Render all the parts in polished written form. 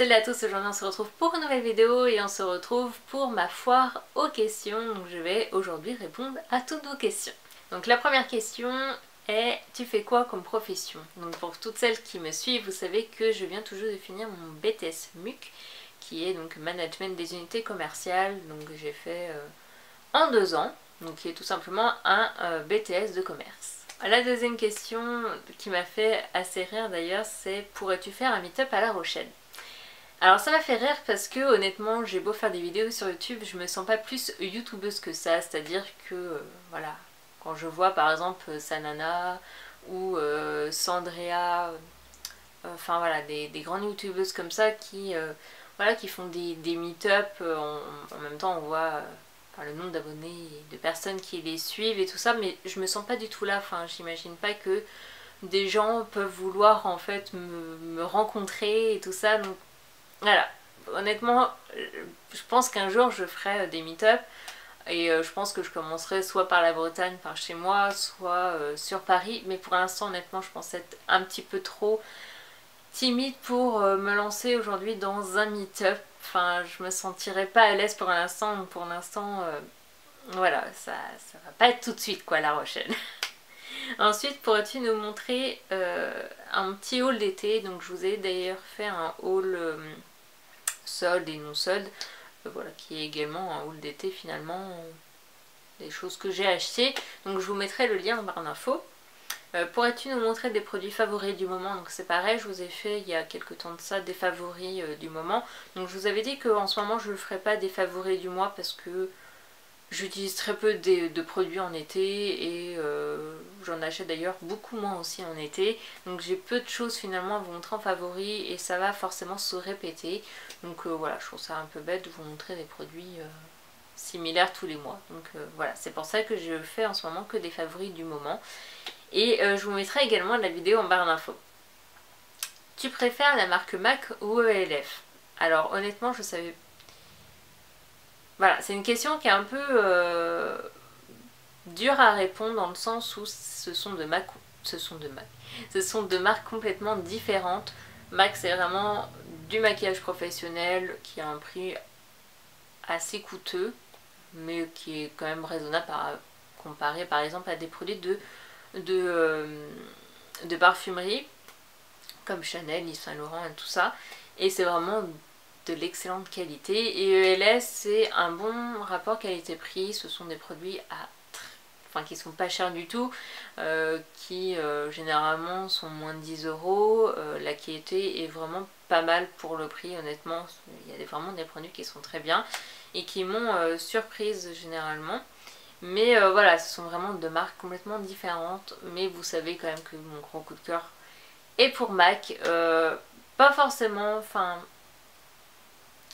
Salut à tous, aujourd'hui on se retrouve pour une nouvelle vidéo et on se retrouve pour ma foire aux questions. Donc je vais aujourd'hui répondre à toutes vos questions. Donc la première question est: tu fais quoi comme profession? Donc pour toutes celles qui me suivent, vous savez que je viens toujours de finir mon BTS MUC, qui est donc Management des unités commerciales. Donc j'ai fait en 2 ans, donc qui est tout simplement un BTS de commerce. La deuxième question qui m'a fait assez rire d'ailleurs, c'est: pourrais-tu faire un meet-up à La Rochelle? Alors ça m'a fait rire parce que honnêtement j'ai beau faire des vidéos sur YouTube, je me sens pas plus youtubeuse que ça, c'est-à-dire que voilà, quand je vois par exemple Sanana ou Sandrea, enfin voilà, des grandes youtubeuses comme ça qui, voilà, qui font des meet-up, en même temps on voit enfin, le nombre d'abonnés et de personnes qui les suivent et tout ça, mais je me sens pas du tout là, enfin j'imagine pas que des gens peuvent vouloir en fait me rencontrer et tout ça, donc voilà, honnêtement, je pense qu'un jour je ferai des meet-up et je pense que je commencerai soit par la Bretagne, par chez moi, soit sur Paris. Mais pour l'instant, honnêtement, je pense être un petit peu trop timide pour me lancer aujourd'hui dans un meet-up. Enfin, je me sentirais pas à l'aise pour l'instant, donc pour l'instant, voilà, ça va pas être tout de suite quoi, La Rochelle. Ensuite, pourrais-tu nous montrer un petit haul d'été? Donc je vous ai d'ailleurs fait un haul solde et non solde, voilà, qui est également un haul d'été finalement, des choses que j'ai achetées. Donc je vous mettrai le lien en barre d'infos. Pourrais-tu nous montrer des produits favoris du moment? Donc c'est pareil, je vous ai fait il y a quelques temps de ça des favoris du moment. Donc je vous avais dit qu'en ce moment je ne ferai pas des favoris du mois parce que j'utilise très peu de produits en été et j'en achète d'ailleurs beaucoup moins aussi en été. Donc j'ai peu de choses finalement à vous montrer en favori et ça va forcément se répéter. Donc voilà, je trouve ça un peu bête de vous montrer des produits similaires tous les mois. Donc voilà, c'est pour ça que je fais en ce moment que des favoris du moment. Et je vous mettrai également la vidéo en barre d'infos. Tu préfères la marque MAC ou ELF? Alors honnêtement, je savais. Voilà, c'est une question qui est un peu dure à répondre dans le sens où ce sont de marques complètement différentes. MAC c'est vraiment du maquillage professionnel qui a un prix assez coûteux, mais qui est quand même raisonnable comparé par exemple à des produits de parfumerie comme Chanel, Yves Saint Laurent et tout ça. Et c'est vraiment de l'excellente qualité. Et ELS c'est un bon rapport qualité-prix. Ce sont des produits qui sont pas chers du tout, qui généralement sont moins de 10 €. La qualité est vraiment pas mal pour le prix, honnêtement. Il y a vraiment des produits qui sont très bien et qui m'ont surprise généralement. Mais voilà, ce sont vraiment deux marques complètement différentes. Mais vous savez quand même que mon gros coup de cœur est pour MAC. Pas forcément, enfin...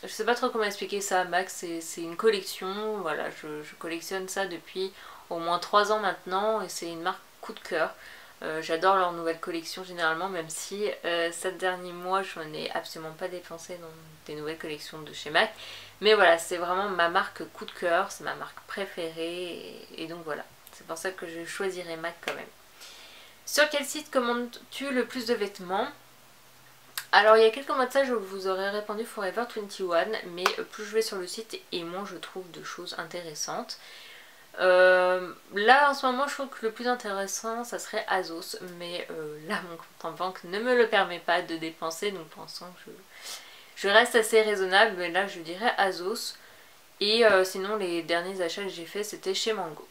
Je sais pas trop comment expliquer ça. MAC c'est une collection, voilà, je collectionne ça depuis au moins 3 ans maintenant et c'est une marque coup de cœur. J'adore leur nouvelle collection généralement, même si ces derniers mois je n'ai absolument pas dépensé dans des nouvelles collections de chez MAC. Mais voilà, c'est vraiment ma marque coup de cœur, c'est ma marque préférée et donc voilà. C'est pour ça que je choisirais MAC quand même. Sur quel site commandes-tu le plus de vêtements? Alors il y a quelques mois de ça je vous aurais répondu Forever 21, mais plus je vais sur le site et moins je trouve de choses intéressantes. Là en ce moment je trouve que le plus intéressant ça serait Azos, mais là mon compte en banque ne me le permet pas de dépenser, donc pour l'instant je reste assez raisonnable, mais là je dirais Azos. Et sinon les derniers achats que j'ai fait c'était chez Mango.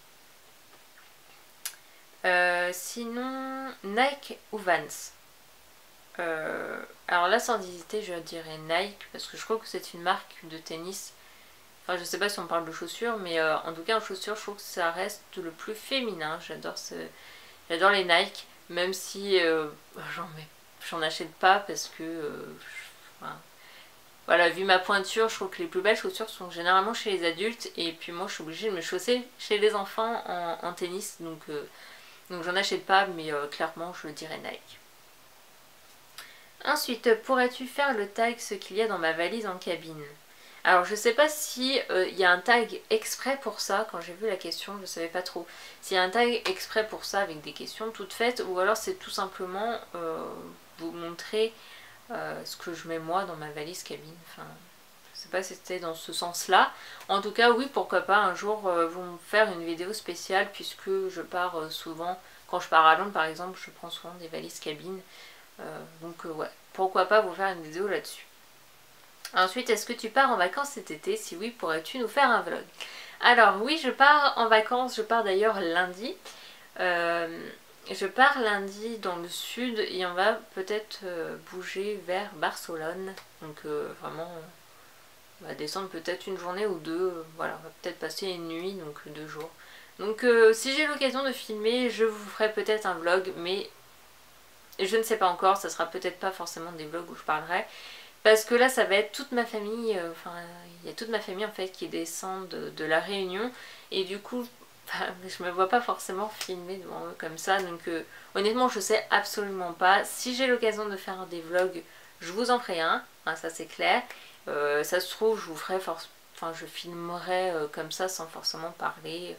Sinon Nike ou Vans? Alors là sans hésiter je dirais Nike parce que je trouve que c'est une marque de tennis. Enfin je sais pas si on parle de chaussures, mais en tout cas en chaussures je trouve que ça reste le plus féminin. J'adore les Nike, même si j'en achète pas parce que enfin, voilà, vu ma pointure, je trouve que les plus belles chaussures sont généralement chez les adultes et puis moi je suis obligée de me chausser chez les enfants en tennis, donc j'en achète pas, mais clairement je dirais Nike. Ensuite, pourrais-tu faire le tag ce qu'il y a dans ma valise en cabine? Alors je sais pas si y a un tag exprès pour ça. Quand j'ai vu la question je savais pas trop s'il y a un tag exprès pour ça avec des questions toutes faites, ou alors c'est tout simplement vous montrer ce que je mets moi dans ma valise cabine. Enfin, je sais pas si c'était dans ce sens-là. En tout cas, oui, pourquoi pas un jour vous me faire une vidéo spéciale puisque je pars souvent, quand je pars à Londres par exemple, je prends souvent des valises cabine. Donc ouais, pourquoi pas vous faire une vidéo là-dessus. Ensuite, est-ce que tu pars en vacances cet été? Si oui, pourrais-tu nous faire un vlog? Alors oui, je pars en vacances, je pars d'ailleurs lundi. Je pars lundi dans le sud et on va peut-être bouger vers Barcelone. Donc vraiment, on va descendre peut-être une journée ou deux. Voilà, on va peut-être passer une nuit, donc 2 jours. Donc si j'ai l'occasion de filmer, je vous ferai peut-être un vlog, mais je ne sais pas encore, ça sera peut-être pas forcément des vlogs où je parlerai. Parce que là ça va être toute ma famille, enfin il y a toute ma famille en fait qui descend de la Réunion. Et du coup, je me vois pas forcément filmer devant eux comme ça. Donc honnêtement je sais absolument pas. Si j'ai l'occasion de faire des vlogs, je vous en ferai un, hein, ça c'est clair. Ça se trouve je vous ferai enfin je filmerai comme ça sans forcément parler.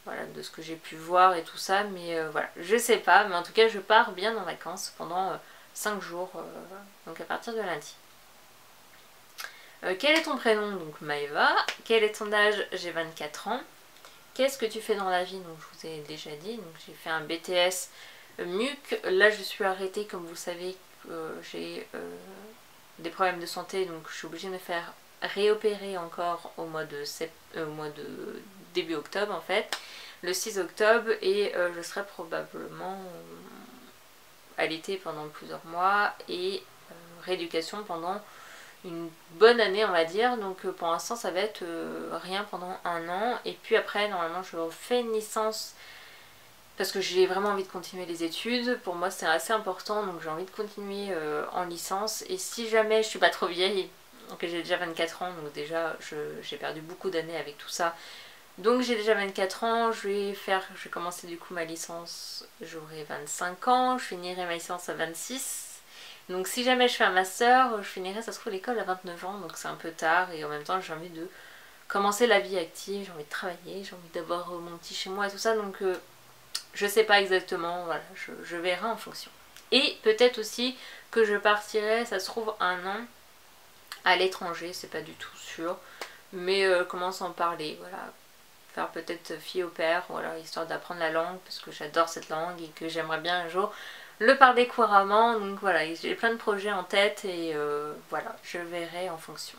Voilà, de ce que j'ai pu voir et tout ça, mais voilà, je sais pas, mais en tout cas je pars bien en vacances pendant 5 jours, donc à partir de lundi. Quel est ton prénom? Donc Maëva. Quel est ton âge? J'ai 24 ans. Qu'est-ce que tu fais dans la vie? Donc je vous ai déjà dit, donc j'ai fait un BTS MUC. Là je suis arrêtée, comme vous savez, j'ai des problèmes de santé, donc je suis obligée de me faire réopérer encore au mois de début octobre en fait, le 6 octobre, et je serai probablement alitée pendant plusieurs mois et rééducation pendant une bonne année on va dire. Donc pour l'instant ça va être rien pendant 1 an, et puis après normalement je fais une licence parce que j'ai vraiment envie de continuer les études. Pour moi c'est assez important, donc j'ai envie de continuer en licence. Et si jamais je suis pas trop vieille, donc j'ai déjà 24 ans, donc déjà j'ai perdu beaucoup d'années avec tout ça, donc j'ai déjà 24 ans, je vais commencer du coup ma licence, j'aurai 25 ans, je finirai ma licence à 26. Donc si jamais je fais un master, je finirai, ça se trouve, l'école à 29 ans, donc c'est un peu tard. Et en même temps j'ai envie de commencer la vie active, j'ai envie de travailler, j'ai envie d'avoir mon petit chez moi et tout ça. Donc je sais pas exactement, voilà, je verrai en fonction. Et peut-être aussi que je partirai, ça se trouve, 1 an à l'étranger, c'est pas du tout sûr. Mais commence à en parler, voilà. Faire peut-être fille au père, voilà, histoire d'apprendre la langue, parce que j'adore cette langue et que j'aimerais bien un jour le parler couramment. Donc voilà, j'ai plein de projets en tête et voilà, je verrai en fonction.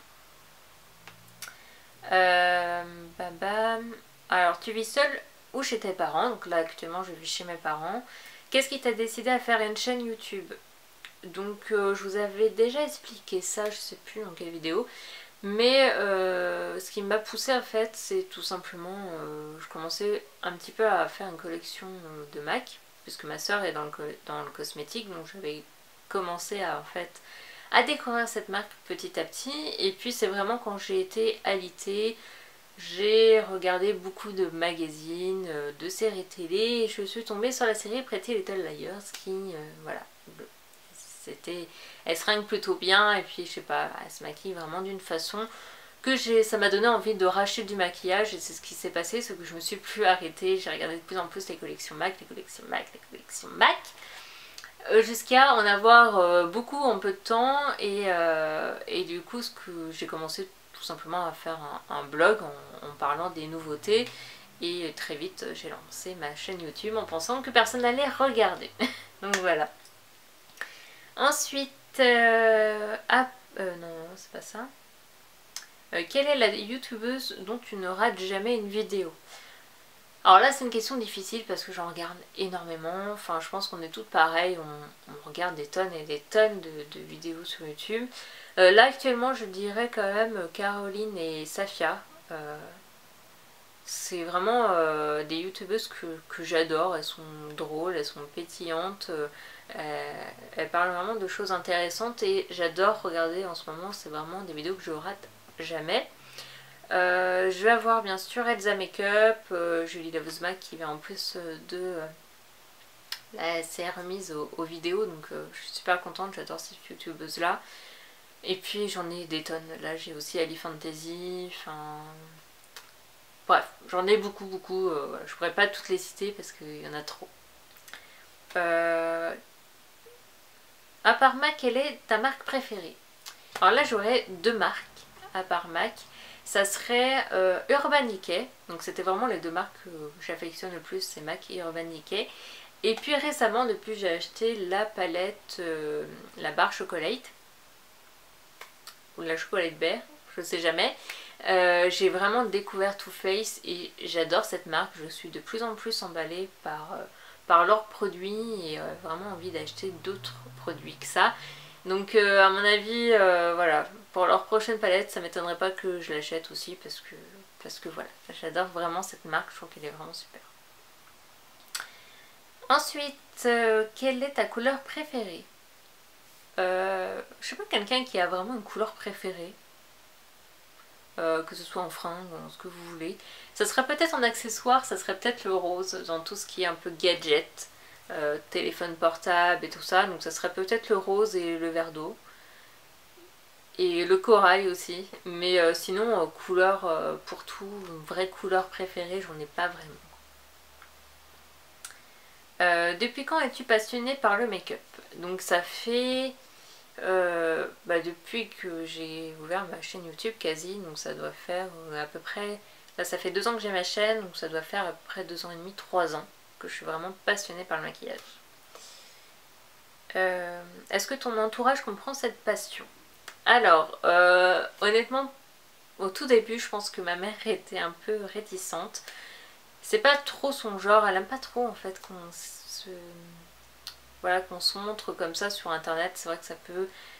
Babam. Alors, tu vis seule ou chez tes parents? Donc là, actuellement, je vis chez mes parents. Qu'est-ce qui t'a décidé à faire une chaîne YouTube? Donc, je vous avais déjà expliqué ça, je sais plus dans quelle vidéo. Mais ce qui m'a poussée en fait, c'est tout simplement, je commençais un petit peu à faire une collection de MAC, puisque ma soeur est dans le cosmétique, donc j'avais commencé à, en fait, à découvrir cette marque petit à petit. Et puis c'est vraiment quand j'ai été alitée, j'ai regardé beaucoup de magazines, de séries télé, et je suis tombée sur la série Pretty Little Liars qui, voilà, elle se règle plutôt bien, et puis je sais pas, elle se maquille vraiment d'une façon que ça m'a donné envie de racheter du maquillage. Et c'est ce qui s'est passé, c'est que je me suis plus arrêtée, j'ai regardé de plus en plus les collections MAC, les collections MAC, les collections MAC, jusqu'à en avoir beaucoup en peu de temps. Et du coup ce que j'ai commencé tout simplement à faire un blog en parlant des nouveautés. Et très vite j'ai lancé ma chaîne YouTube en pensant que personne n'allait regarder. Donc voilà. Ensuite, non, c'est pas ça. Quelle est la youtubeuse dont tu ne rates jamais une vidéo? Alors là c'est une question difficile parce que j'en regarde énormément. Enfin je pense qu'on est toutes pareilles, on regarde des tonnes et des tonnes de vidéos sur YouTube. Là actuellement je dirais quand même Caroline et Safia. C'est vraiment des youtubeuses que j'adore. Elles sont drôles, elles sont pétillantes, elles parlent vraiment de choses intéressantes et j'adore regarder en ce moment. C'est vraiment des vidéos que je rate jamais. Je vais avoir bien sûr Elsa Makeup, Julie Lavozma qui vient en plus de la s'est remise aux vidéos, donc je suis super contente, j'adore cette youtubeuse là. Et puis j'en ai des tonnes, là j'ai aussi Ali Fantasy, enfin bref, j'en ai beaucoup, je pourrais pas toutes les citer parce qu'il y en a trop. À part MAC, quelle est ta marque préférée? Alors là j'aurais deux marques à part MAC. Ça serait Urban Decay, donc c'était vraiment les deux marques que j'affectionne le plus, c'est MAC et Urban Decay. Et puis récemment, depuis, j'ai acheté la palette, la barre chocolate, ou la chocolate bear, je sais jamais. J'ai vraiment découvert Too Faced et j'adore cette marque, je suis de plus en plus emballée par leurs produits et vraiment envie d'acheter d'autres produits que ça. Donc à mon avis, voilà, pour leur prochaine palette, ça m'étonnerait pas que je l'achète aussi parce que voilà, j'adore vraiment cette marque, je trouve qu'elle est vraiment super. Ensuite, quelle est ta couleur préférée? Je sais pas, quelqu'un qui a vraiment une couleur préférée, que ce soit en fringues, en ce que vous voulez. Ça serait peut-être en accessoire, ça serait peut-être le rose dans tout ce qui est un peu gadget, téléphone portable et tout ça. Donc ça serait peut-être le rose et le vert d'eau. Et le corail aussi. Mais sinon, couleur pour tout, une vraie couleur préférée, j'en ai pas vraiment. Depuis quand es-tu passionnée par le make-up? Donc ça fait depuis que j'ai ouvert ma chaîne YouTube quasi, donc ça doit faire à peu près, là ça fait 2 ans que j'ai ma chaîne, donc ça doit faire à peu près 2 ans et demi, 3 ans que je suis vraiment passionnée par le maquillage. Est-ce que ton entourage comprend cette passion? Alors, honnêtement, au tout début, je pense que ma mère était un peu réticente. C'est pas trop son genre, elle aime pas trop en fait qu'on se montre comme ça sur internet. C'est vrai que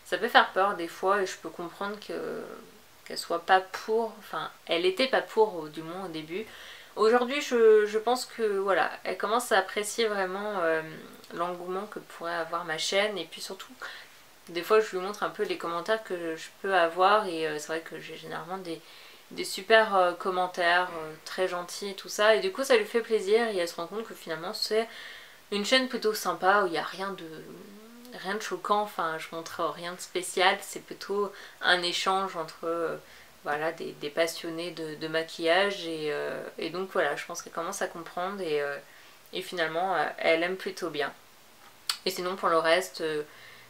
ça peut faire peur des fois et je peux comprendre qu'elle soit pas pour, enfin elle était pas pour du moins au début. Aujourd'hui je pense que voilà, elle commence à apprécier vraiment l'engouement que pourrait avoir ma chaîne et puis surtout des fois je lui montre un peu les commentaires que je peux avoir et c'est vrai que j'ai généralement des super commentaires très gentils et tout ça et du coup ça lui fait plaisir et elle se rend compte que finalement c'est une chaîne plutôt sympa où il n'y a rien de choquant, enfin je montre rien de spécial, c'est plutôt un échange entre voilà, des passionnés de maquillage et donc voilà, je pense qu'elle commence à comprendre et finalement elle aime plutôt bien. Et sinon pour le reste,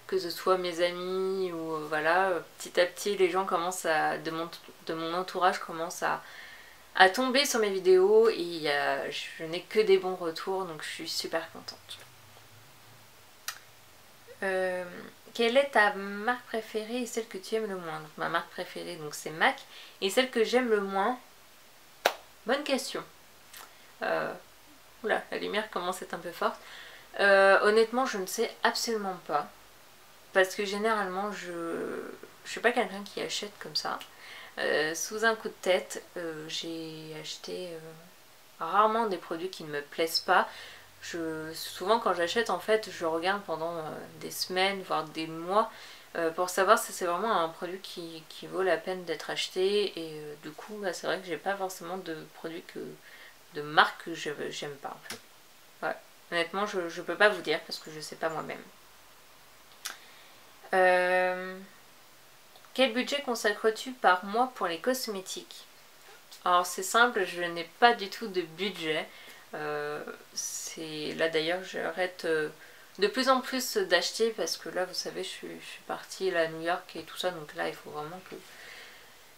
que ce soit mes amis ou voilà, petit à petit les gens commencent de mon entourage commencent à tomber sur mes vidéos et je n'ai que des bons retours donc je suis super contente. Quelle est ta marque préférée et celle que tu aimes le moins? Donc ma marque préférée donc c'est MAC et celle que j'aime le moins, bonne question. Oula, la lumière commence à être un peu forte. Honnêtement je ne sais absolument pas parce que généralement je suis pas quelqu'un qui achète comme ça. Sous un coup de tête, j'ai acheté rarement des produits qui ne me plaisent pas. Souvent quand j'achète en fait je regarde pendant des semaines voire des mois pour savoir si c'est vraiment un produit qui vaut la peine d'être acheté et du coup c'est vrai que j'ai pas forcément de produits de marque que j'aime pas en fait. Ouais. Honnêtement je peux pas vous dire parce que je sais pas moi-même. Quel budget consacres-tu par mois pour les cosmétiques? Alors c'est simple, je n'ai pas du tout de budget. Là d'ailleurs j'arrête de plus en plus d'acheter parce que là vous savez je suis partie là, à New York et tout ça donc là il faut vraiment que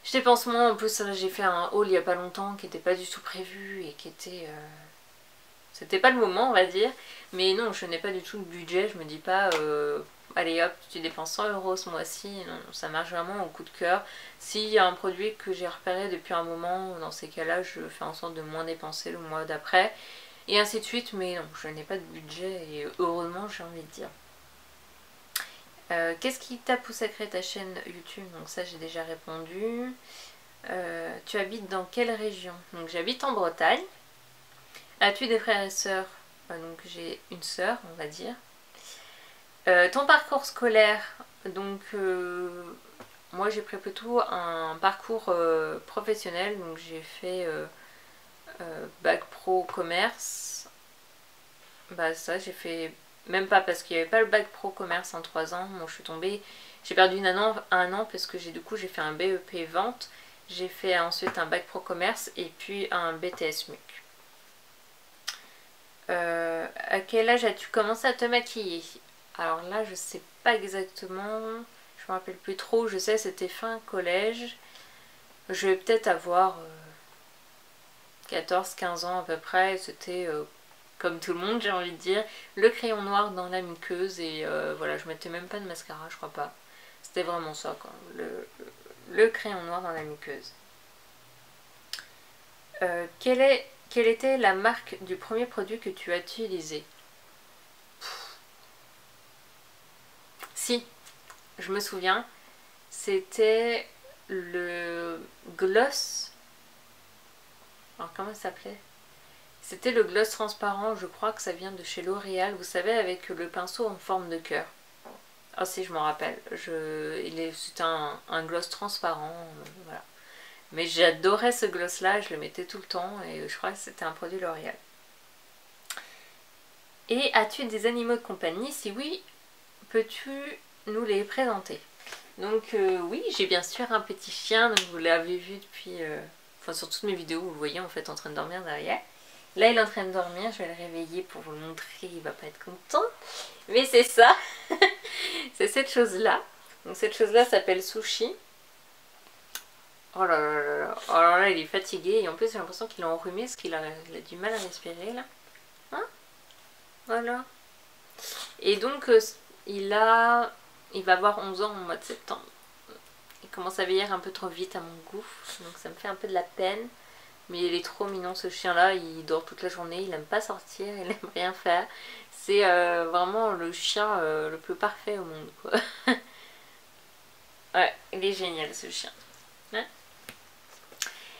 je dépense moins. En plus j'ai fait un haul il y a pas longtemps qui n'était pas du tout prévu et qui était c'était pas le moment on va dire, mais non je n'ai pas du tout de budget, je me dis pas allez hop tu dépenses 100 € ce mois-ci, non ça marche vraiment au coup de cœur. S'il y a un produit que j'ai repéré depuis un moment, dans ces cas là je fais en sorte de moins dépenser le mois d'après et ainsi de suite, mais non je n'ai pas de budget et heureusement j'ai envie de dire. Qu'est-ce qui t'a poussé à créer ta chaîne YouTube? Donc ça j'ai déjà répondu. Tu habites dans quelle région? Donc j'habite en Bretagne. As-tu des frères et sœurs? Donc j'ai une sœur on va dire. Ton parcours scolaire, donc moi j'ai pris plutôt un parcours professionnel, donc j'ai fait bac pro commerce. Bah ça j'ai fait, même pas parce qu'il n'y avait pas le bac pro commerce en 3 ans, moi je suis tombée, j'ai perdu un an parce que du coup j'ai fait un BEP vente, j'ai fait ensuite un bac pro commerce et puis un BTS MUC. À quel âge as-tu commencé à te maquiller? Alors là je sais pas exactement, je me rappelle plus trop, je sais c'était fin collège. Je vais peut-être avoir 14-15 ans à peu près, c'était comme tout le monde j'ai envie de dire, le crayon noir dans la muqueuse et voilà, je mettais même pas de mascara, je crois pas. C'était vraiment ça quoi, le crayon noir dans la muqueuse. Quelle était la marque du premier produit que tu as utilisé? Si, je me souviens, c'était le gloss. Alors comment ça s'appelait? C'était le gloss transparent, je crois que ça vient de chez L'Oréal, vous savez, avec le pinceau en forme de cœur. Ah si, je m'en rappelle. C'était un gloss transparent, voilà. Mais j'adorais ce gloss là, je le mettais tout le temps et je crois que c'était un produit L'Oréal. Et as-tu des animaux de compagnie? Si oui, peux-tu nous les présenter? Donc oui, j'ai bien sûr un petit chien, donc vous l'avez vu depuis... Enfin sur toutes mes vidéos, vous le voyez en fait en train de dormir derrière. Là il est en train de dormir, je vais le réveiller pour vous le montrer, il va pas être content. Mais c'est ça, c'est cette chose là. Donc cette chose là s'appelle Sushi. Oh là là là là, oh là là il est fatigué et en plus j'ai l'impression qu'il est enrhumé parce qu'il a du mal à respirer là. Hein? Voilà. Et donc il va avoir 11 ans au mois de septembre. Il commence à vieillir un peu trop vite à mon goût, donc ça me fait un peu de la peine. Mais il est trop mignon ce chien là, il dort toute la journée, il aime pas sortir, il aime rien faire. C'est vraiment le chien le plus parfait au monde quoi. Ouais, il est génial ce chien. Ouais.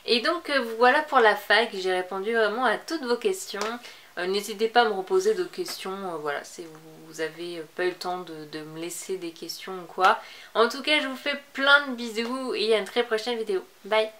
Et donc voilà pour la fac, j'ai répondu vraiment à toutes vos questions. N'hésitez pas à me reposer d'autres questions, voilà, si vous avez pas eu le temps de me laisser des questions ou quoi. En tout cas, je vous fais plein de bisous et à une très prochaine vidéo. Bye!